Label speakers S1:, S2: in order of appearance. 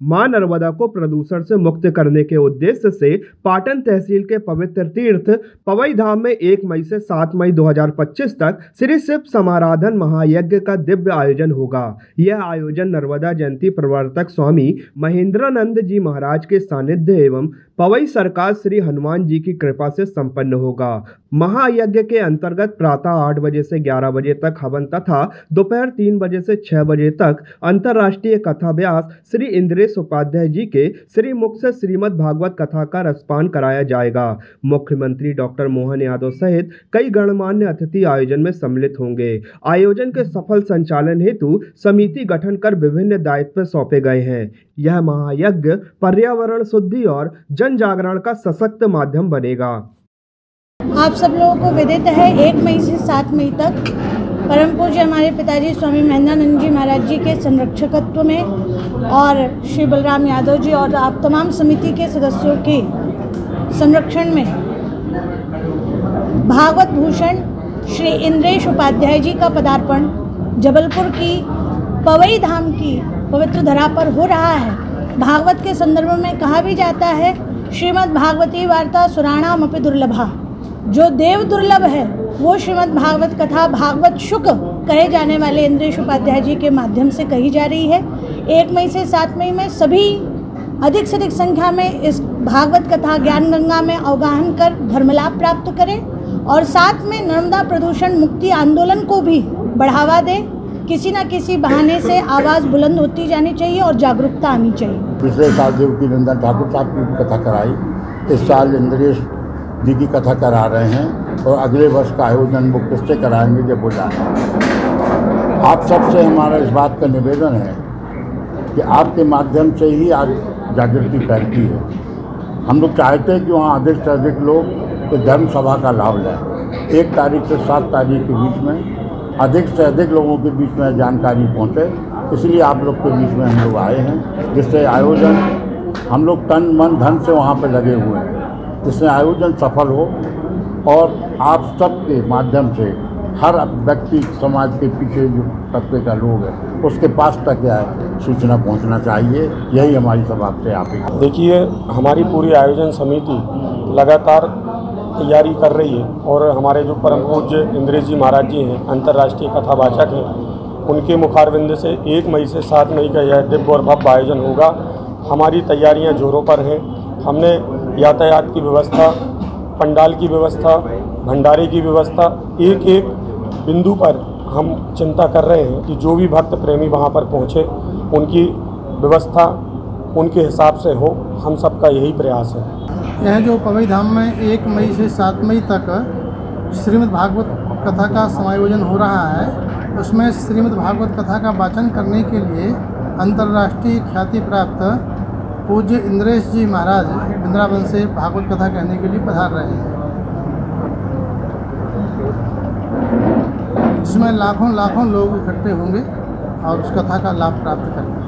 S1: मां नर्मदा को प्रदूषण से मुक्त करने के उद्देश्य से पाटन तहसील के पवित्र तीर्थ पवई धाम में 1 मई से 7 मई 2025 तक श्री शिव समाराधन महायज्ञ का दिव्य आयोजन होगा। यह आयोजन नर्मदा जयंती प्रवर्तक स्वामी महेंद्रानंद जी महाराज के सानिध्य एवं पवई सरकार श्री हनुमान जी की कृपा से संपन्न होगा। महायज्ञ के अंतर्गत प्रातः 8 बजे से 11 बजे तक हवन तथा दोपहर 3 बजे से 6 बजे तक अंतर्राष्ट्रीय कथा व्यास श्री इंद्रेश उपाध्याय जी के श्री मुख से श्रीमद् भागवत कथा का रसपान कराया जाएगा। मुख्यमंत्री डॉक्टर मोहन यादव सहित कई गणमान्य अतिथि आयोजन में सम्मिलित होंगे। आयोजन के सफल संचालन हेतु समिति गठन कर विभिन्न दायित्व सौंपे गए हैं। यह महायज्ञ पर्यावरण शुद्धि और जन जागरण का सशक्त माध्यम बनेगा।
S2: आप सब लोगों को विदित है 1 मई से 7 मई तक परम पूज्य हमारे पिताजी स्वामी महेंद्रानंद जी महाराज जी के संरक्षकत्व में और श्री बलराम यादव जी और आप तमाम समिति के सदस्यों के संरक्षण में भागवत भूषण श्री इंद्रेश उपाध्याय जी का पदार्पण जबलपुर की पवई धाम की पवित्र धरा पर हो रहा है। भागवत के संदर्भ में कहा भी जाता है श्रीमद् भागवती वार्ता सुराणाम अपि दुर्लभा, जो देव दुर्लभ है वो श्रीमद् भागवत कथा भागवत शुक कहे जाने वाले इंद्रेश उपाध्याय जी के माध्यम से कही जा रही है। 1 मई से 7 मई में सभी अधिक से अधिक संख्या में इस भागवत कथा ज्ञान गंगा में अवगाहन कर धर्मलाभ प्राप्त करें और साथ में नर्मदा प्रदूषण मुक्ति आंदोलन को भी बढ़ावा दें। किसी न किसी बहाने से आवाज़ बुलंद होती जानी चाहिए और जागरूकता आनी चाहिए।
S3: पिछले साल देवकी नंदन ठाकुर साहब की कथा कराई, इस साल इंद्रेश जी की कथा करा रहे हैं और अगले वर्ष का आयोजन वो किससे कराएंगे जब वो जाए। आप सबसे हमारा इस बात का निवेदन है कि आपके माध्यम से ही आज जागृति फैलती है। हम लोग चाहते हैं कि वहाँ अधिक से अधिक लोग इस धर्म सभा का लाभ लें। 1 तारीख से 7 तारीख के बीच में अधिक से अधिक लोगों के बीच में जानकारी पहुँचे, इसलिए आप लोग के बीच में हम लोग आए हैं, जिससे आयोजन हम लोग तन मन धन से वहाँ पर लगे हुए हैं, जिससे आयोजन सफल हो और आप सबके माध्यम से हर व्यक्ति समाज के पीछे जो तबके का लोग है उसके पास तक सूचना पहुंचना चाहिए। यही हमारी सब आपसे आप ही।
S4: देखिए, हमारी पूरी आयोजन समिति लगातार तैयारी कर रही है और हमारे जो परम पूज्य इंद्रेश जी महाराज जी हैं, अंतर्राष्ट्रीय कथावाचक हैं, उनके मुखारविंद से 1 मई से 7 मई का यह दिव्य और भव्य आयोजन होगा। हमारी तैयारियां जोरों पर हैं। हमने यातायात की व्यवस्था, पंडाल की व्यवस्था, भंडारे की व्यवस्था, एक एक बिंदु पर हम चिंता कर रहे हैं कि जो भी भक्त प्रेमी वहां पर पहुंचे उनकी व्यवस्था उनके हिसाब से हो। हम सबका यही प्रयास है।
S5: यह जो पवई धाम में 1 मई से 7 मई तक श्रीमद् भागवत कथा का समायोजन हो रहा है, उसमें श्रीमद् भागवत कथा का वाचन करने के लिए अंतर्राष्ट्रीय ख्याति प्राप्त पूज्य इंद्रेश जी महाराज वृंदावन से भागवत कथा कहने के लिए पधार रहे हैं, जिसमें लाखों लाखों लोग इकट्ठे होंगे और उस कथा का लाभ प्राप्त करेंगे।